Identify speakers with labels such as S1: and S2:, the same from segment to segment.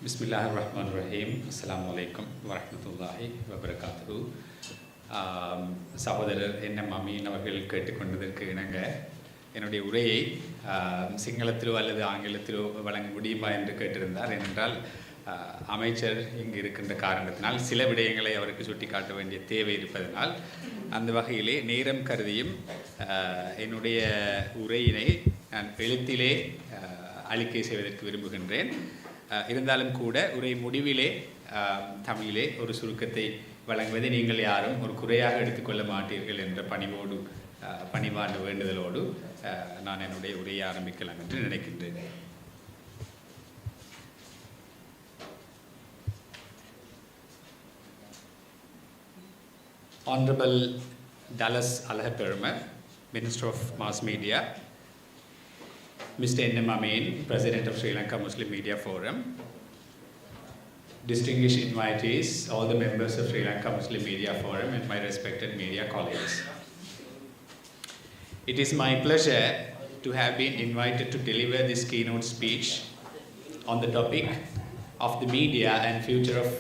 S1: Bismillahirrahmanirrahim. Assalamu alaikum warahmatullahi wabarakatuh. சகோதரர் என் அமீன் அவர்கள் கேட்டுக்கொண்டதற்கு இணங்க என்னுடைய உரையை சிங்களத்திலோ அல்லது ஆங்கிலத்திலோ வழங்க முடியுமா என்று கேட்டிருந்தார். ஏனென்றால் அமைச்சர் இங்கு இருக்கின்ற காரணத்தினால் சில விடயங்களை அவருக்கு சுட்டிக்காட்ட வேண்டிய தேவை இருப்பதனால் அந்த வகையிலே நேரம் கருதியும் என்னுடைய உரையினை நான் எழுத்திலே அளிக்கை செய்வதற்கு விரும்புகின்றேன். இருந்தாலும் கூட உரை முடிவிலே தமிழிலே ஒரு சுருக்கத்தை வழங்குவதை நீங்கள் யாரும் ஒரு குறையாக எடுத்துக்கொள்ள மாட்டீர்கள் என்ற பணிவான வேண்டுதலோடு நான் என்னுடைய உரையை ஆரம்பிக்கலாம் என்று நினைக்கின்றேன். Honorable Dallas Alahaperma, Minister of Mass Media, Mr. N. Amin, President of Sri Lanka Muslim Media Forum, distinguished invitees, all the members of Sri Lanka Muslim Media Forum and my respected media colleagues. It is my pleasure to have been invited to deliver this keynote speech on the topic of the media and future of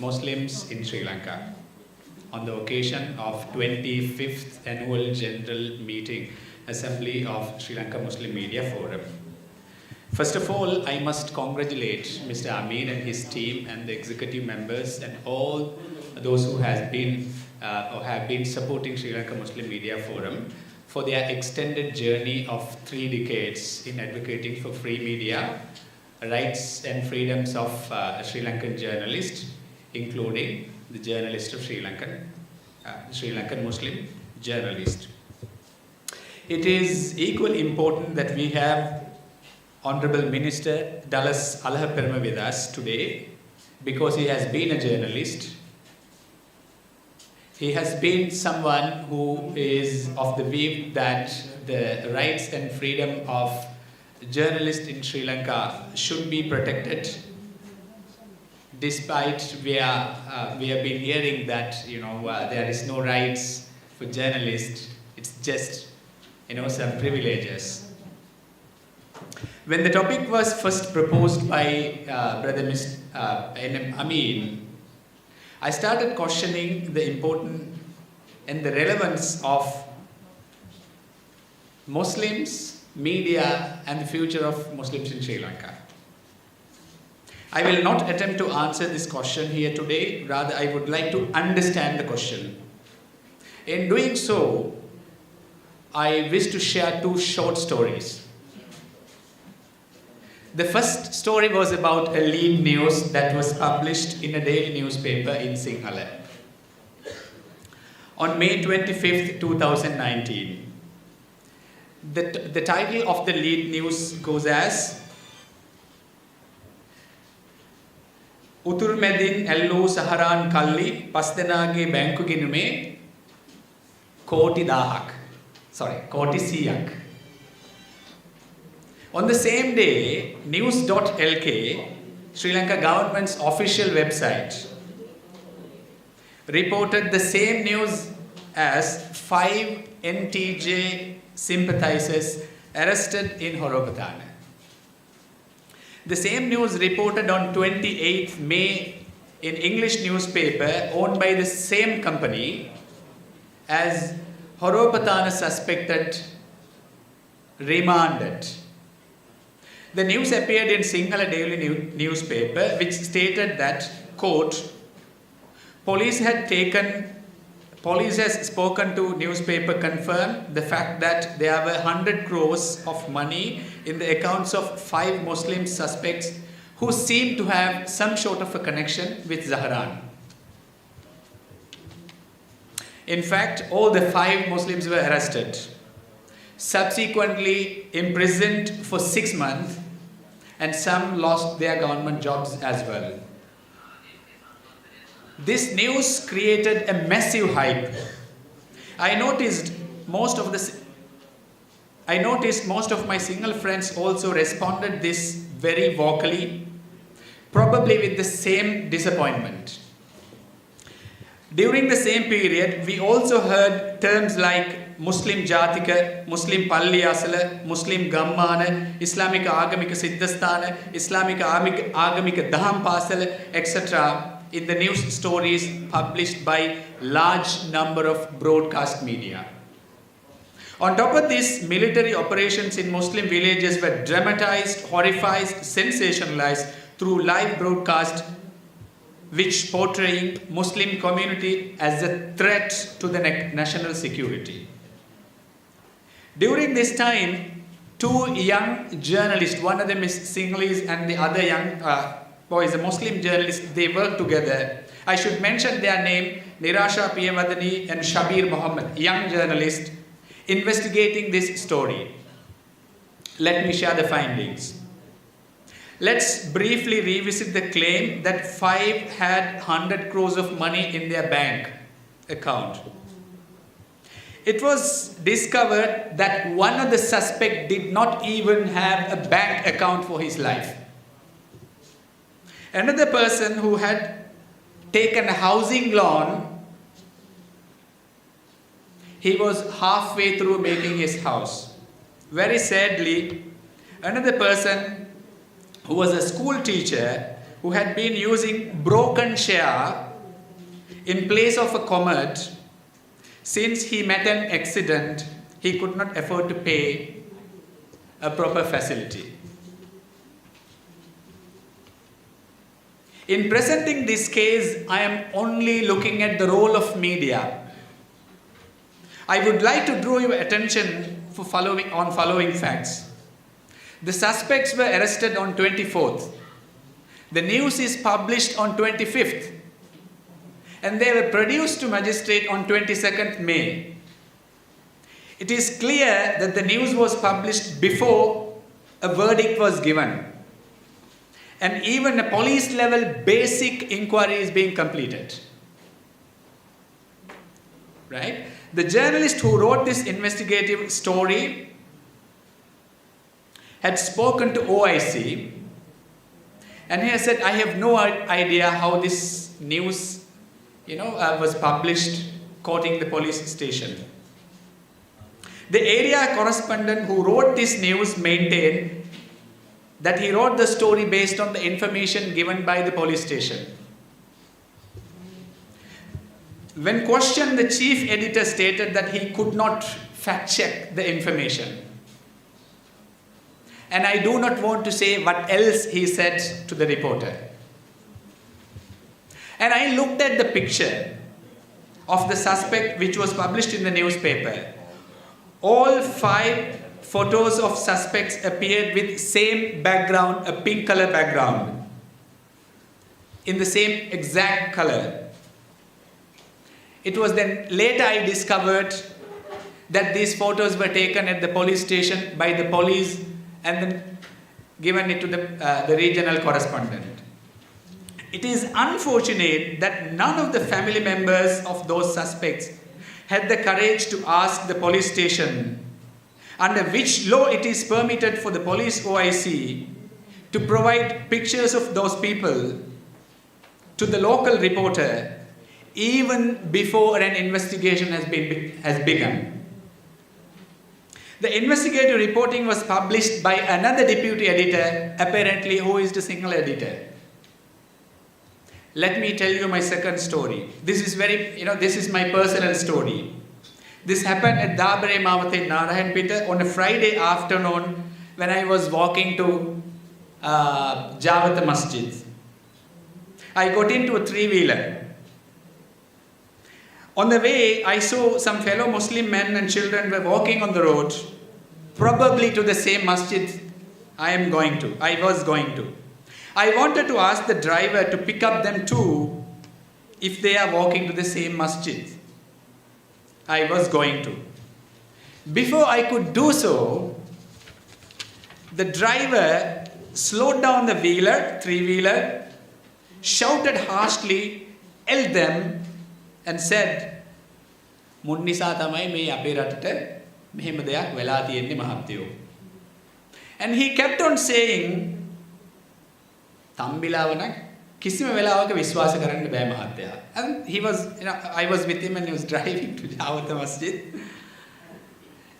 S1: Muslims in Sri Lanka on the occasion of 25th Annual General Meeting Assembly of Sri Lanka Muslim Media Forum. First of all, I must congratulate Mr. Amin and his team and the executive members and all those who have been supporting Sri Lanka Muslim Media Forum for their extended journey of 3 decades in advocating for free media, rights and freedoms of Sri Lankan journalists, including the journalist of Sri Lankan Muslim journalist. It is equally important that we have Honorable Minister Dallas Alahaperma with us today because he has been a journalist. He has been someone who is of the view that the rights and freedom of journalists in Sri Lanka should be protected. Despite we have been hearing that there is no rights for journalists, it's just some privileges. When the topic was first proposed by Brother N. Amin, I started questioning the importance and the relevance of Muslims, media, and the future of Muslims in Sri Lanka. I will not attempt to answer this question here today, rather I would like to understand the question. In doing so, I wish to share 2 short stories. The first story was about a lead news that was published in a daily newspaper in Sinhala. On May 25th, 2019, the title of the lead news goes as Uturmedin Ellu Saharan Kalli Pasdenage Banku Ginume Koti Siyak. On the same day, news.lk, Sri Lanka government's official website, reported the same news as 5 NTJ sympathizers arrested in Horopathana. The same news reported on 28th May in English newspaper owned by the same company as Horopathana suspected remanded. The news appeared in Sinhala daily newspaper which stated that, quote, police has spoken to newspaper confirmed the fact that there were 100 crores of money in the accounts of 5 Muslim suspects who seem to have some sort of a connection with Zahran. In fact, all the 5 Muslims were arrested, subsequently imprisoned for 6 months, and some lost their government jobs as well. This news created a massive hype. I noticed most of my single friends also responded this very vocally, probably with the same disappointment. During the same period, we also heard terms like මුස්ලිම් ජාතික මුස්ලිම් පල්ලි අසල මුස්ලිම් ගම්මාන ඉස්ලාමික ආගමික සිද්ධස්ථාන ඉස්ලාමික ආගමික දහම් පාසල etc. in the news stories published by large number of broadcast media. On top of this, military operations in Muslim villages were dramatized, horrified, sensationalized through live broadcast, which portraying Muslim community as a threat to the national security. During this time, two young journalists, one of them is Sinhalese and the other young boy is a Muslim journalist, they work together. I should mention their name, Nirasha Piyamadani and Shabir Muhammad, young journalists, investigating this story. Let me share the findings. Let's briefly revisit the claim that 5 had 100 crores of money in their bank account. It was discovered that one of the suspects did not even have a bank account for his life. Another person who had taken a housing loan, he was halfway through making his house. Very sadly, another person who was a school teacher who had been using broken share in place of a commode, since he met an accident, he could not afford to pay a proper facility. In presenting this case, I am only looking at the role of media. I would like to draw your attention for following facts. The suspects were arrested on 24th. The news is published on 25th. And they were produced to magistrate on 22nd May. It is clear that the news was published before a verdict was given. And even a police level basic inquiry is being completed. Right? The journalist who wrote this investigative story had spoken to OIC and he has said, I have no idea how this news was published, quoting the police station. The area correspondent who wrote this news maintained that he wrote the story based on the information given by the police station. When questioned, the chief editor stated that he could not fact check the information. And I do not want to say what else he said to the reporter. And I looked at the picture of the suspect which was published in the newspaper. All 5 photos of suspects appeared with same background, a pink color background, in the same exact color. It was then later I discovered that these photos were taken at the police station by the police and then given it to the regional correspondent. It is unfortunate that none of the family members of those suspects had the courage to ask the police station under which law it is permitted for the police OIC to provide pictures of those people to the local reporter even before an investigation has begun. The investigative reporting was published by another deputy editor, apparently who is the single editor. Let me tell you my second story. This is my personal story. This happened at Dabare Mawathe Narayanpita on a Friday afternoon when I was walking to Jawat Masjid. I got into a 3-wheeler. On the way, I saw some fellow Muslim men and children were walking on the road, probably to the same masjid I was going to. I wanted to ask the driver to pick up them too if they are walking to the same masjid I was going to. Before I could do so, the driver slowed down the 3-wheeler, shouted harshly, yelled them and said, "Munnisa thamai me ape ratata mehema deyak wela tiyenne mahatthayo." And he kept on saying, "Tambilawa nak kisima welawaka viswasa karanna bෑ mahattaya." And he was, I was with him and he was driving to Jawat Masjid.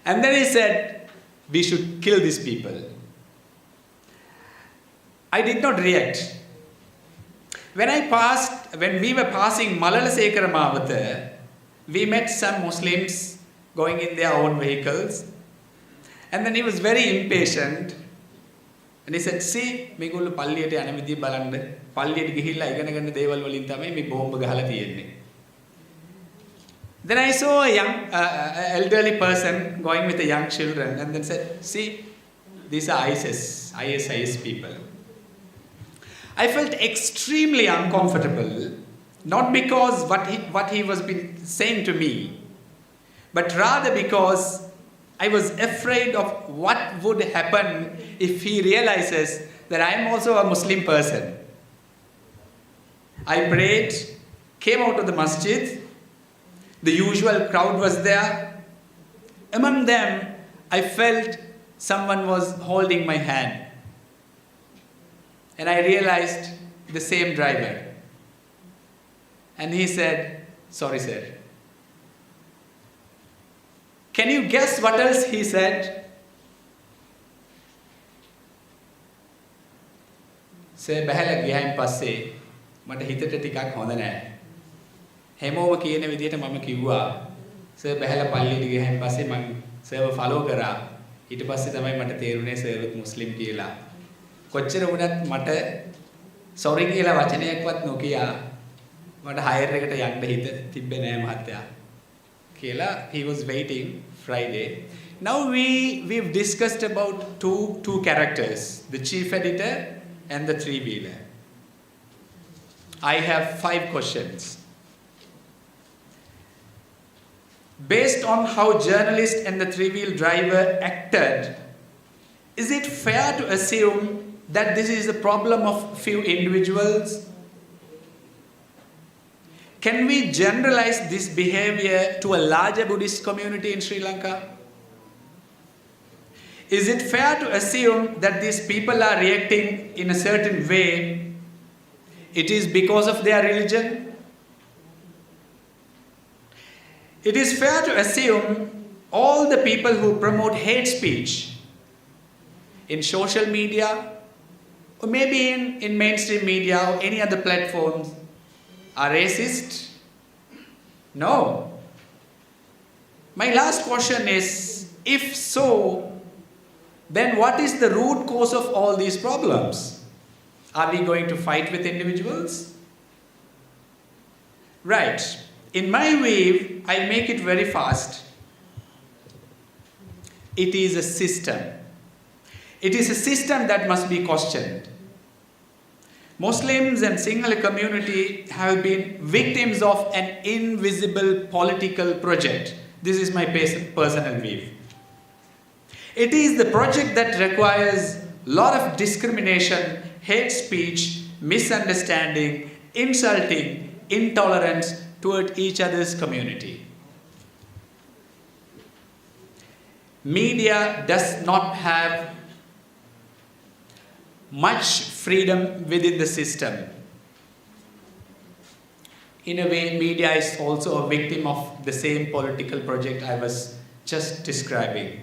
S1: And then he said, we should kill these people. I did not react. When we were passing Malalasekara Mawatha, we met some Muslims going in their own vehicles. And then he was very impatient. And he said, see, මේගොල්ලෝ පල්ලියට යන විදිය බලන්න. පල්ලියට ගිහිල්ලා ඉගෙන ගන්න දේවල් වලින් තමයි මේ බෝම්බ ගහලා තියෙන්නේ. Then I saw a young elderly person going with the young children and then said, see, these are ISIS people. I felt extremely uncomfortable, not because what he was been saying to me, but rather because I was afraid of what would happen if he realizes that I am also a Muslim person. I prayed, came out of the masjid. The usual crowd was there. Among them, I felt someone was holding my hand. And I realized the same driver. And he said, sorry, sir. Can you guess what else he said? Sir, බහැලා ගියයින් පස්සේ මට හිතට ටිකක් හොඳ නැහැ. හැමෝම කියන විදිහට මම කිව්වා සර් බහැලා පල්ලියට ගියයින් පස්සේ මම සර්ව ෆලෝ කරා. ඊට පස්සේ තමයි මට තේරුනේ සර්වත් මුස්ලිම් කියලා. කොච්චර වුණත් මට සෝරි කියලා වචනයක්වත් නොකියා මට හයර් එකට යන්න හිත තිබ්බේ නෑ මහත්තයා. He was waiting Friday. Now we've discussed about two characters, the chief editor and the three-wheeler. I have 5 questions. Based on how journalist and the three-wheel driver acted, is it fair to assume that this is a problem of few individuals? Can we generalize this behavior to a larger Buddhist community in Sri Lanka? Is it fair to assume that these people are reacting in a certain way? It is because of their religion? It is fair to assume all the people who promote hate speech in social media or maybe in mainstream media or any other platforms are racist? No. My last question is, if so, then what is the root cause of all these problems? Are we going to fight with individuals? Right. In my way, I make it very fast. It is a system. It is a system that must be questioned. Muslims and Sinhala community have been victims of an invisible political project. This is my personal view. It is the project that requires a lot of discrimination, hate speech, misunderstanding, insulting, intolerance toward each other's community. Media does not have much freedom within the system. In a way, media is also a victim of the same political project I was just describing.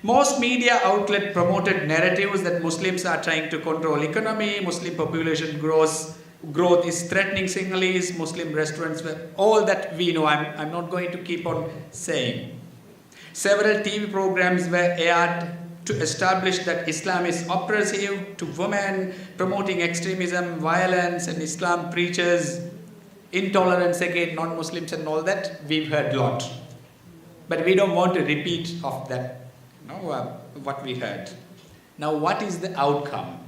S1: Most media outlets promoted narratives that Muslims are trying to control economy, Muslim population growth is threatening Sinhalese, Muslim restaurants, all that we know. I'm not going to keep on saying. Several TV programs were aired to establish that Islam is oppressive to women, promoting extremism, violence, and Islam preaches intolerance against non-Muslims and all that. We've heard a lot. But we don't want to repeat of that, what we heard. Now, what is the outcome?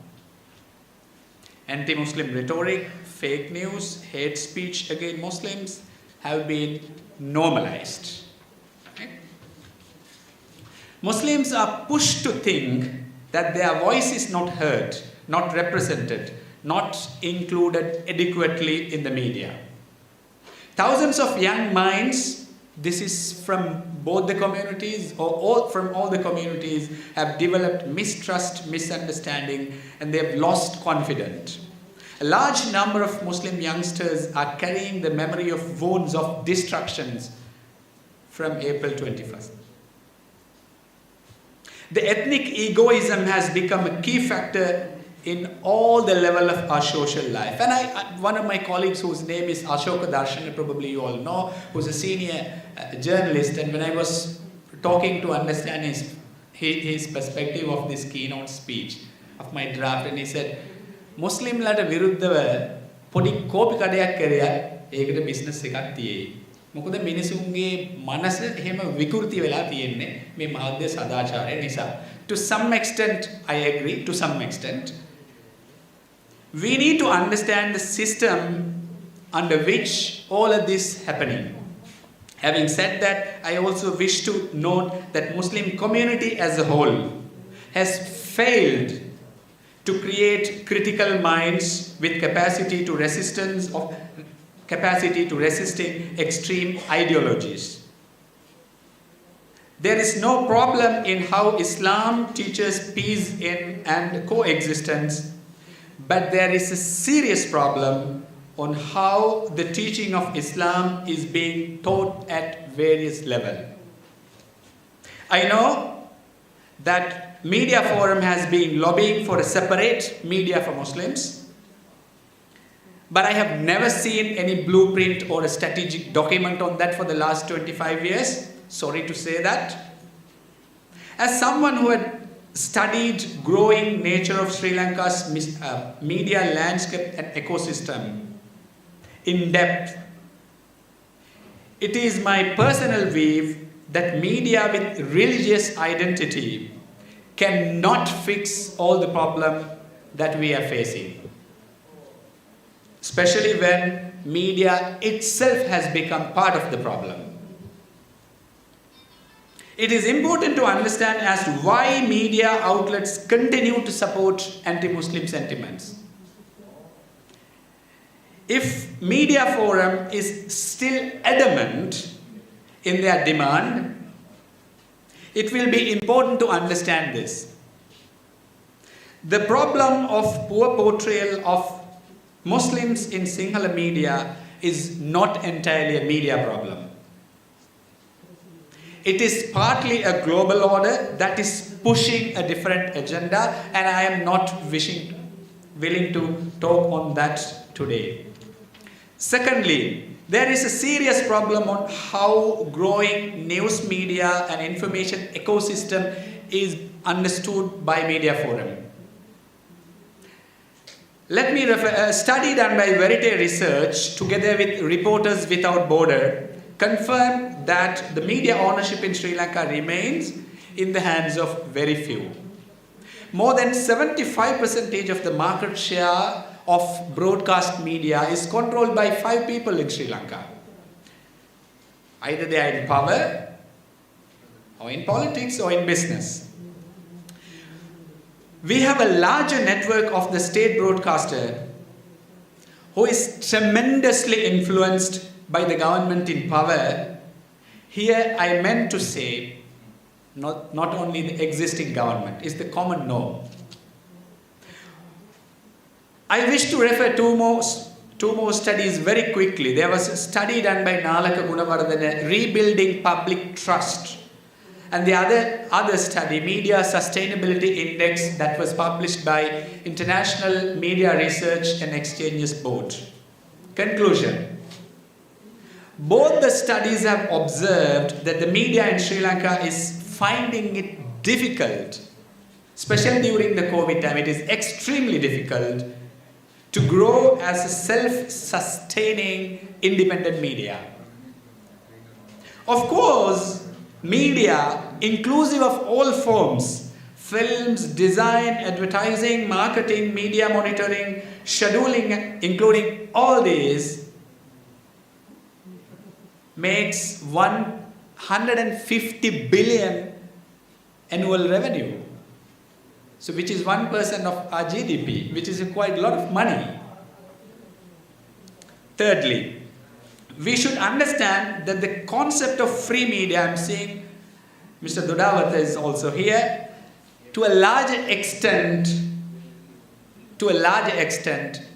S1: Anti-Muslim rhetoric, fake news, hate speech against Muslims have been normalized. Muslims are pushed to think that their voice is not heard, not represented, not included adequately in the media. Thousands of young minds, this is from both the communities or from all the communities, have developed mistrust, misunderstanding, and they have lost confidence. A large number of Muslim youngsters are carrying the memory of wounds of destructions from April 21st. The ethnic egoism has become a key factor in all the level of our social life. And one of my colleagues whose name is Ashoka Darshan, probably you all know, who's a senior journalist, and when I was talking to understand his perspective of this keynote speech of my draft, and he said, Muslim lata viruddhava podi kopi kadayak kariya ekata business එකක් තියෙයි. මොකද මිනිසුන්ගේ මනස එහෙම විකෘති වෙලා තියෙන්නේ මේ මාධ්‍ය සදාචාරය නිසා. To some extent I agree, to some extent. We need to understand the system under which all of this happening. Having said that, I also wish to note that Muslim community as a whole has failed to create critical minds with capacity to resisting extreme ideologies. There is no problem in how Islam teaches peace and coexistence, but there is a serious problem on how the teaching of Islam is being taught at various levels. I know that Media Forum has been lobbying for a separate media for Muslims, but I have never seen any blueprint or a strategic document on that for the last 25 years. Sorry to say that. As someone who had studied growing nature of Sri Lanka's media landscape and ecosystem in depth, it is my personal view that media with religious identity cannot fix all the problems that we are facing, especially when media itself has become part of the problem. It is important to understand as to why media outlets continue to support anti-Muslim sentiments. If Media Forum is still adamant in their demand, it will be important to understand this. The problem of poor portrayal of Muslims in Sinhala media is not entirely a media problem. It is partly a global order that is pushing a different agenda, and I am not willing to talk on that today. Secondly, there is a serious problem on how growing news media and information ecosystem is understood by Media Forum. Let me refer a study done by Verite Research together with Reporters Without Border confirmed that the media ownership in Sri Lanka remains in the hands of very few. More than 75% of the market share of broadcast media is controlled by 5 people in Sri Lanka. Either they are in power, or in politics, or in business. We have a larger network of the state broadcaster who is tremendously influenced by the government in power. Here I meant to say not only the existing government, it's the common norm. I wish to refer two more studies very quickly. There was a study done by Nalaka Gunawardena, Rebuilding Public Trust. And the other study, Media Sustainability Index, that was published by International Media Research and Exchanges Board. Conclusion. Both the studies have observed that the media in Sri Lanka is finding it difficult, especially during the COVID time. It is extremely difficult to grow as a self-sustaining independent media. Of course, media, inclusive of all forms, films, design, advertising, marketing, media monitoring, scheduling, including all these, makes 150 billion annual revenue. So which is 1% of our GDP, which is quite a lot of money. Thirdly, we should understand that the concept of free media, I'm seeing Mr. Dodawata is also here, to a large extent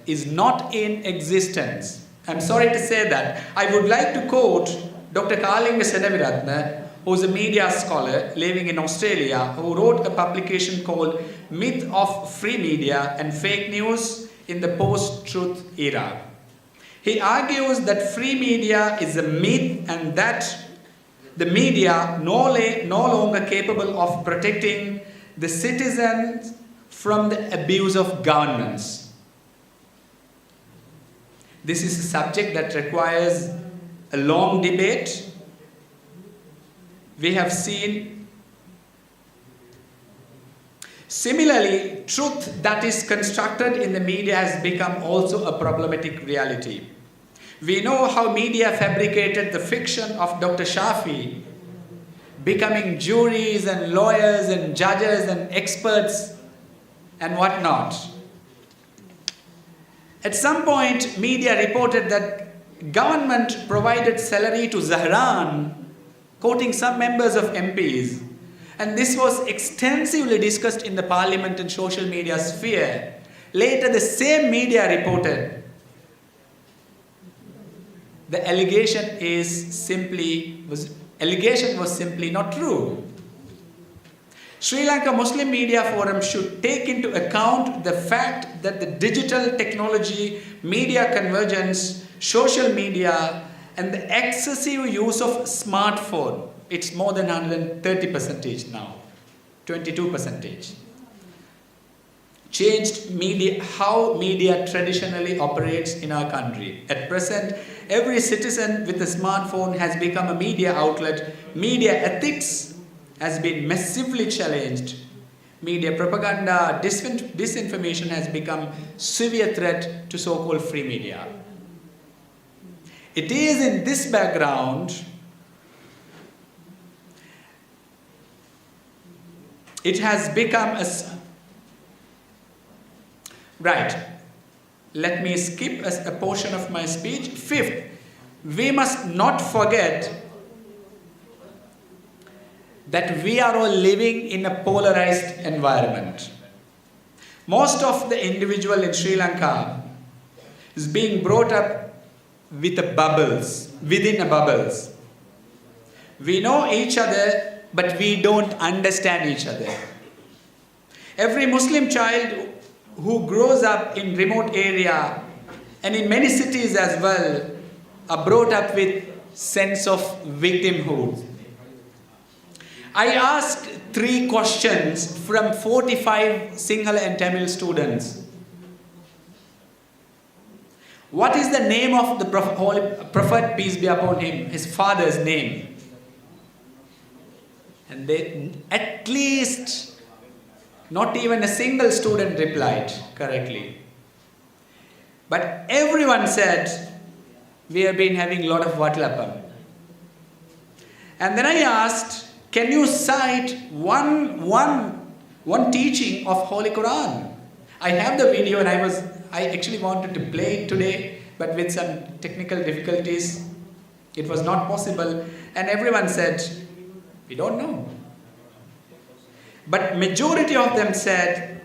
S1: is not in existence. I'm sorry to say that. I would like to quote
S2: Dr. Kalinga Senaviratne, who's a media scholar living in Australia, who wrote a publication called Myth of Free Media and Fake News in the Post-Truth Era. He argues that free media is a myth and that the media no longer capable of protecting the citizens from the abuse of governments. This is a subject that requires a long debate. We have seen. Similarly, truth that is constructed in the media has become also a problematic reality. We know how media fabricated the fiction of Dr. Shafi, becoming juries and lawyers and judges and experts and whatnot. At some point, media reported that government provided salary to Zahran, quoting some members of MPs. And this was extensively discussed in the parliament and social media sphere. Later, the same media reported the allegation was simply not true. Sri Lanka Muslim Media Forum should take into account the fact that the digital technology, media convergence, social media, and the excessive use of smartphone, it's more than 130% now, 22%, changed how media traditionally operates in our country. At present, every citizen with a smartphone has become a media outlet. Media ethics has been massively challenged. Media propaganda, disinformation has become severe threat to so-called free media. It is in this background it has become right. Let me skip a portion of my speech. Fifth, we must not forget that we are all living in a polarized environment. Most of the individual in Sri Lanka is being brought up with within a bubbles. We know each other, but we don't understand each other. Every Muslim child who grows up in remote area and in many cities as well are brought up with sense of victimhood. I asked 3 questions from 45 Sinhala and Tamil students. What is the name of the Prophet, peace be upon him, his father's name? And they, at least, not even a single student replied correctly. But everyone said, we have been having a lot of vatlapam. And then I asked, can you cite one teaching of Holy Quran? I have the video and I actually wanted to play it today, but with some technical difficulties, it was not possible. And everyone said, we don't know. But majority of them said,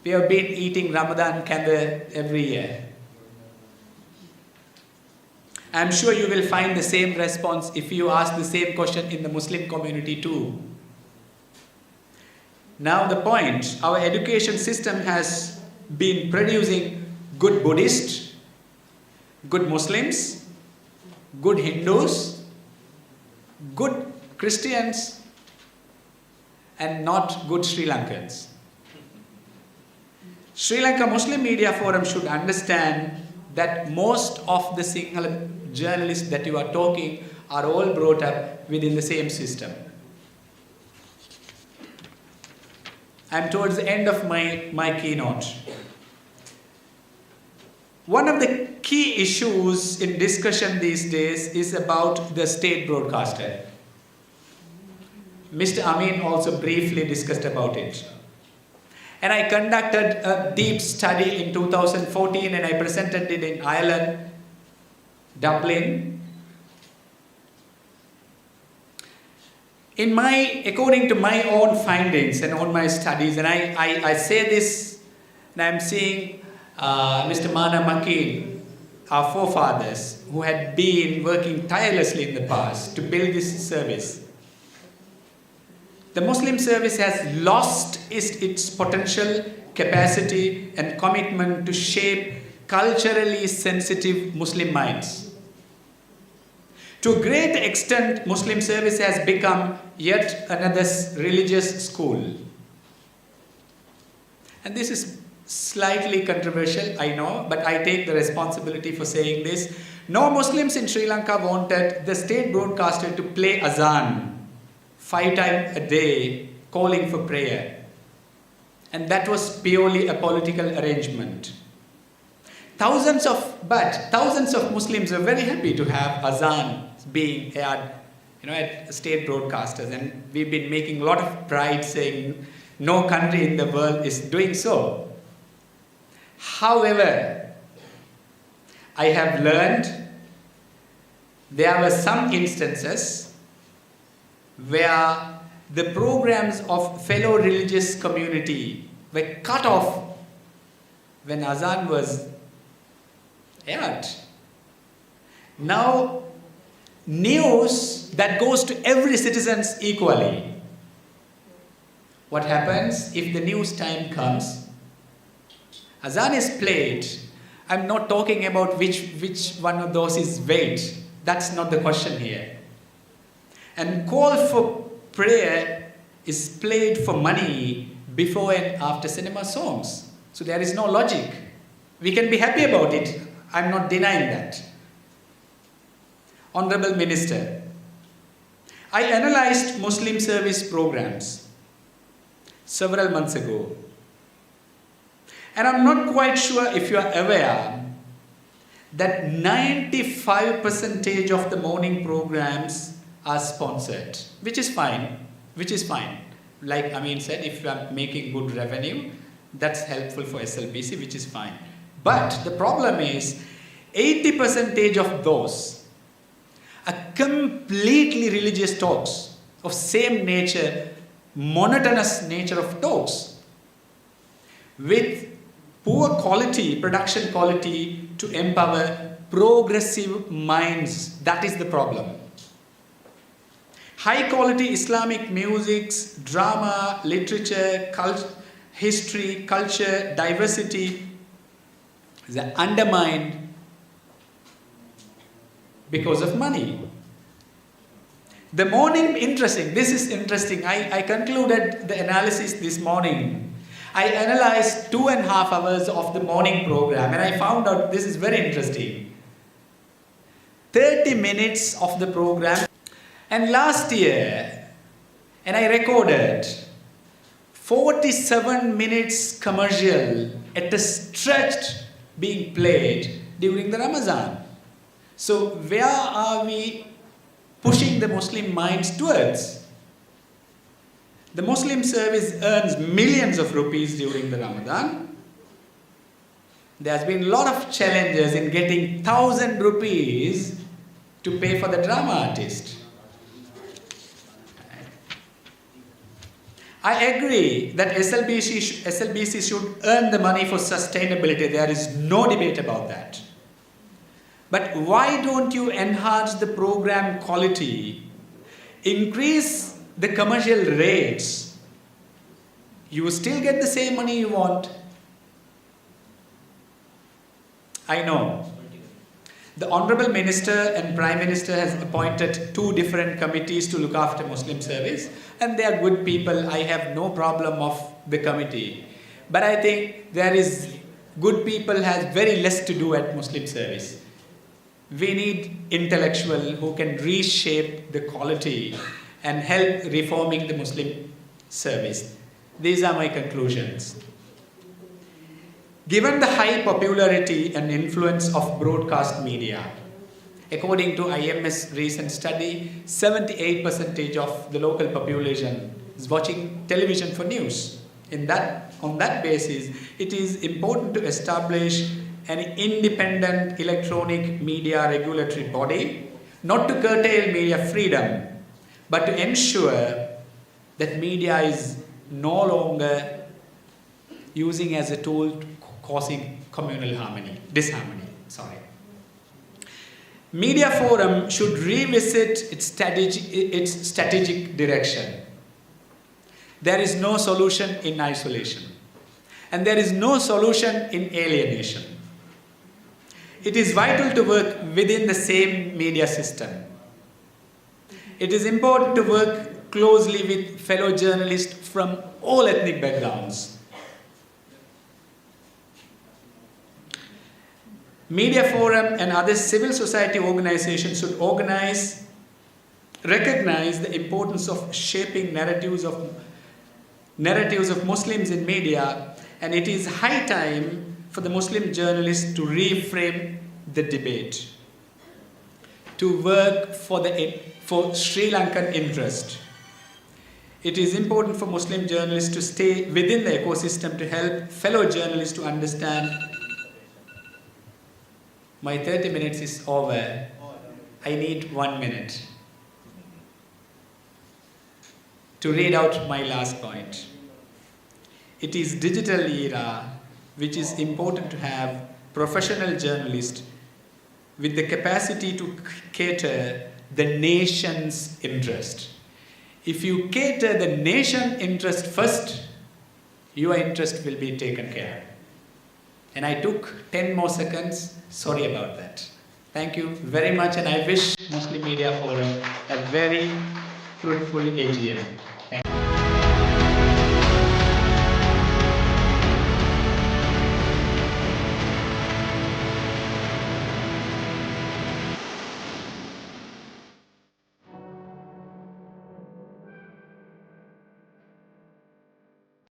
S2: we have been eating Ramadan kanda every year. I'm sure you will find the same response if you ask the same question in the Muslim community too. Now the point, our education system has been producing good Buddhists, good Muslims, good Hindus, good Christians, and not good Sri Lankans. Sri Lanka Muslim Media Forum should understand that most of the Sinhala journalists that you are talking are all brought up within the same system. I'm towards the end of my keynote. One of the key issues in discussion these days is about the state broadcaster. Mr. Amin also briefly discussed about it. And I conducted a deep study in 2014 and I presented it in Ireland, Dublin. According to my own findings and on my studies, and I say this, and I'm seeing Mr. Mana Makil, our forefathers who had been working tirelessly in the past to build this service. The Muslim service has lost its potential, capacity and commitment to shape culturally sensitive Muslim minds. To a great extent, Muslim service has become yet another religious school. And this is slightly controversial, I know, but I take the responsibility for saying this. No Muslims in Sri Lanka wanted the state broadcaster to play azan 5 times a day, calling for prayer. And that was purely a political arrangement. Thousands of Muslims are very happy to have azan being aired, at state broadcasters, and we've been making a lot of pride saying no country in the world is doing so. However, I have learned there were some instances where the programs of fellow religious community were cut off when azan was aired. Now, news that goes to every citizen equally. What happens if the news time comes? Azan is played. I'm not talking about which one of those is wait. That's not the question here. And call for prayer is played for money before and after cinema songs. So there is no logic. We can be happy about it. I'm not denying that. Honorable Minister, I analyzed Muslim service programs several months ago. And I'm not quite sure if you are aware that 95% of the morning programs are sponsored, which is fine. Like Amin said, if you are making good revenue, that's helpful for SLBC, which is fine. But the problem is 80% of those are completely religious talks of same nature, monotonous nature of talks with poor quality, production quality to empower progressive minds. That is the problem. High quality Islamic music, drama, literature, history, culture, diversity is undermined because of money. The morning, this is interesting. I concluded the analysis this morning. I analyzed 2.5 hours of the morning program and I found out this is very interesting. 30 minutes of the program. And last year, and I recorded 47 minutes commercial at a stretch being played during the Ramadan. So where are we pushing the Muslim minds towards? The Muslim service earns millions of rupees during the Ramadan. There has been a lot of challenges in getting 1,000 rupees to pay for the drama artist. I agree that SLBC should earn the money for sustainability. There is no debate about that. But why don't you enhance the program quality, increase the commercial rates? You still get the same money you want. I know. The Honorable Minister and Prime Minister has appointed 2 different committees to look after Muslim service, and they are good people. I have no problem of the committee. But I think there is good people has very less to do at Muslim service. We need intellectuals who can reshape the quality and help reforming the Muslim service. These are my conclusions. Given the high popularity and influence of broadcast media, according to IMS recent study, 78% of the local population is watching television for news. On that basis, it is important to establish an independent electronic media regulatory body, not to curtail media freedom, but to ensure that media is no longer using as a tool causing communal disharmony. Media Forum should revisit its strategic direction. There is no solution in isolation, and there is no solution in alienation. It is vital to work within the same media system. It is important to work closely with fellow journalists from all ethnic backgrounds. Media Forum and other civil society organizations should recognize the importance of shaping narratives of Muslims in media, and it is high time for the Muslim journalists to reframe the debate, to work for Sri Lankan interest. It is important for Muslim journalists to stay within the ecosystem to help fellow journalists to understand. My 30 minutes is over. I need 1 minute to read out my last point. It is digital era which is important to have professional journalists with the capacity to cater the nation's interest. If you cater the nation interest first, your interest will be taken care. And I took 10 more seconds. Sorry about that. Thank you very much, and I wish Muslim Media Forum a very fruitful AGM. Thank you.